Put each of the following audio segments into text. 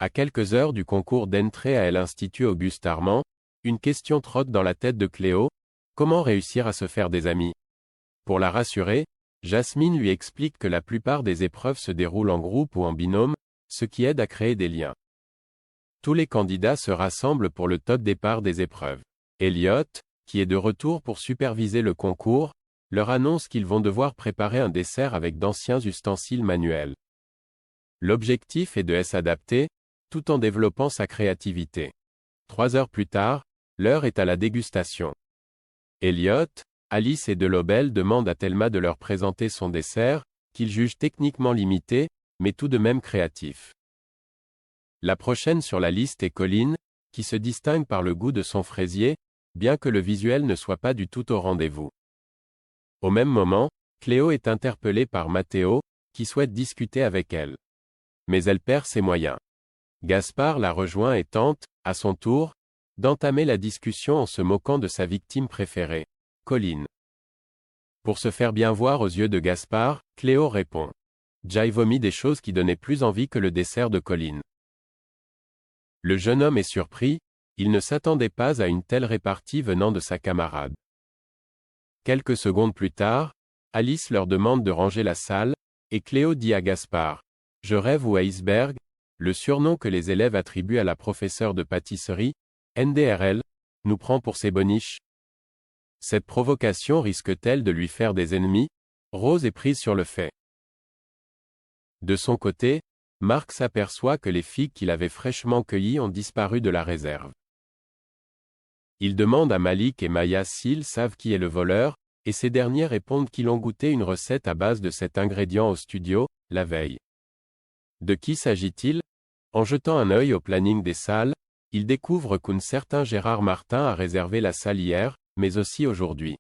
À quelques heures du concours d'entrée à l'Institut Auguste Armand, une question trotte dans la tête de Cléo: comment réussir à se faire des amis? Pour la rassurer, Jasmine lui explique que la plupart des épreuves se déroulent en groupe ou en binôme, ce qui aide à créer des liens. Tous les candidats se rassemblent pour le top départ des épreuves. Elliot, qui est de retour pour superviser le concours, leur annonce qu'ils vont devoir préparer un dessert avec d'anciens ustensiles manuels. L'objectif est de s'adapter, tout en développant sa créativité. 3 heures plus tard, l'heure est à la dégustation. Elliot, Alice et Delobel demandent à Thelma de leur présenter son dessert, qu'ils jugent techniquement limité, mais tout de même créatif. La prochaine sur la liste est Colline, qui se distingue par le goût de son fraisier, bien que le visuel ne soit pas du tout au rendez-vous. Au même moment, Cléo est interpellée par Matteo, qui souhaite discuter avec elle. Mais elle perd ses moyens. Gaspard la rejoint et tente, à son tour, d'entamer la discussion en se moquant de sa victime préférée, Colline. Pour se faire bien voir aux yeux de Gaspard, Cléo répond. Jai vomit des choses qui donnaient plus envie que le dessert de Colline. Le jeune homme est surpris, il ne s'attendait pas à une telle répartie venant de sa camarade. Quelques secondes plus tard, Alice leur demande de ranger la salle, et Cléo dit à Gaspard: Je rêve ou iceberg, le surnom que les élèves attribuent à la professeure de pâtisserie, NDRL, nous prend pour ses boniches. Cette provocation risque-t-elle de lui faire des ennemis? Rose est prise sur le fait. De son côté, Marc s'aperçoit que les figues qu'il avait fraîchement cueillies ont disparu de la réserve. Il demande à Malik et Maya s'ils savent qui est le voleur, et ces derniers répondent qu'ils ont goûté une recette à base de cet ingrédient au studio, la veille. De qui s'agit-il? En jetant un œil au planning des salles, il découvre qu'un certain Gérard Martin a réservé la salle hier, mais aussi aujourd'hui.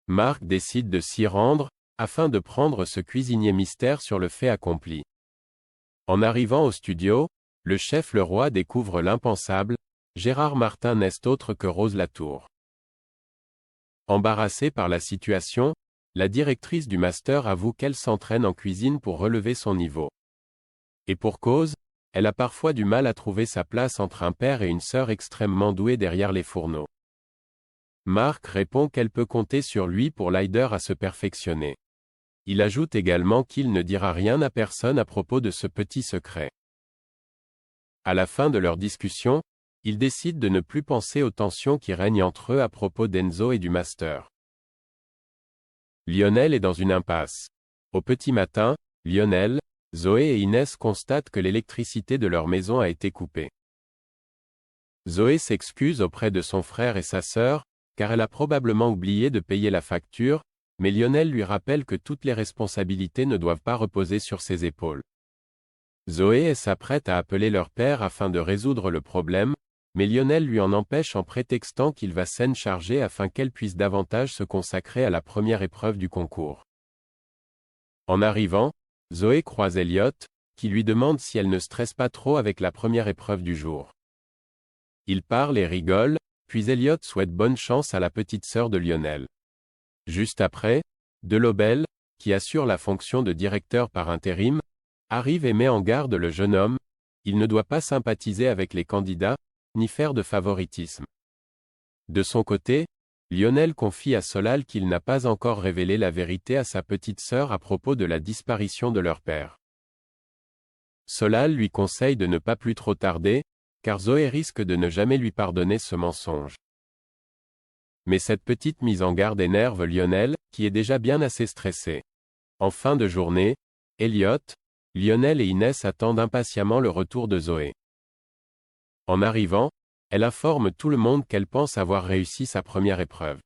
Marc décide de s'y rendre, afin de prendre ce cuisinier mystère sur le fait accompli. En arrivant au studio, le chef Leroy découvre l'impensable, Gérard Martin n'est autre que Rose Latour. Embarrassée par la situation, la directrice du master avoue qu'elle s'entraîne en cuisine pour relever son niveau. Et pour cause, elle a parfois du mal à trouver sa place entre un père et une sœur extrêmement doués derrière les fourneaux. Marc répond qu'elle peut compter sur lui pour l'aider à se perfectionner. Il ajoute également qu'il ne dira rien à personne à propos de ce petit secret. À la fin de leur discussion, ils décident de ne plus penser aux tensions qui règnent entre eux à propos d'Enzo et du master. Lionel est dans une impasse. Au petit matin, Lionel, Zoé et Inès constatent que l'électricité de leur maison a été coupée. Zoé s'excuse auprès de son frère et sa sœur, car elle a probablement oublié de payer la facture, mais Lionel lui rappelle que toutes les responsabilités ne doivent pas reposer sur ses épaules. Zoé s'apprête à appeler leur père afin de résoudre le problème, mais Lionel lui en empêche en prétextant qu'il va s'en charger afin qu'elle puisse davantage se consacrer à la première épreuve du concours. En arrivant, Zoé croise Elliot, qui lui demande si elle ne stresse pas trop avec la première épreuve du jour. Ils parlent et rigolent, puis Elliot souhaite bonne chance à la petite sœur de Lionel. Juste après, Delobel, qui assure la fonction de directeur par intérim, arrive et met en garde le jeune homme, il ne doit pas sympathiser avec les candidats, ni faire de favoritisme. De son côté, Lionel confie à Solal qu'il n'a pas encore révélé la vérité à sa petite sœur à propos de la disparition de leur père. Solal lui conseille de ne pas plus trop tarder, car Zoé risque de ne jamais lui pardonner ce mensonge. Mais cette petite mise en garde énerve Lionel, qui est déjà bien assez stressé. En fin de journée, Elliot, Lionel et Inès attendent impatiemment le retour de Zoé. En arrivant, elle informe tout le monde qu'elle pense avoir réussi sa première épreuve.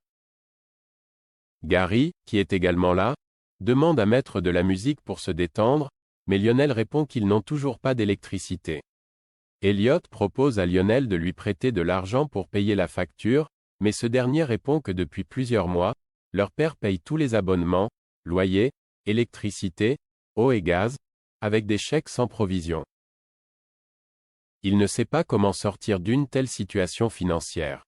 Gary, qui est également là, demande à mettre de la musique pour se détendre, mais Lionel répond qu'ils n'ont toujours pas d'électricité. Elliot propose à Lionel de lui prêter de l'argent pour payer la facture, mais ce dernier répond que depuis plusieurs mois, leur père paye tous les abonnements, loyer, électricité, eau et gaz, avec des chèques sans provision. Il ne sait pas comment sortir d'une telle situation financière.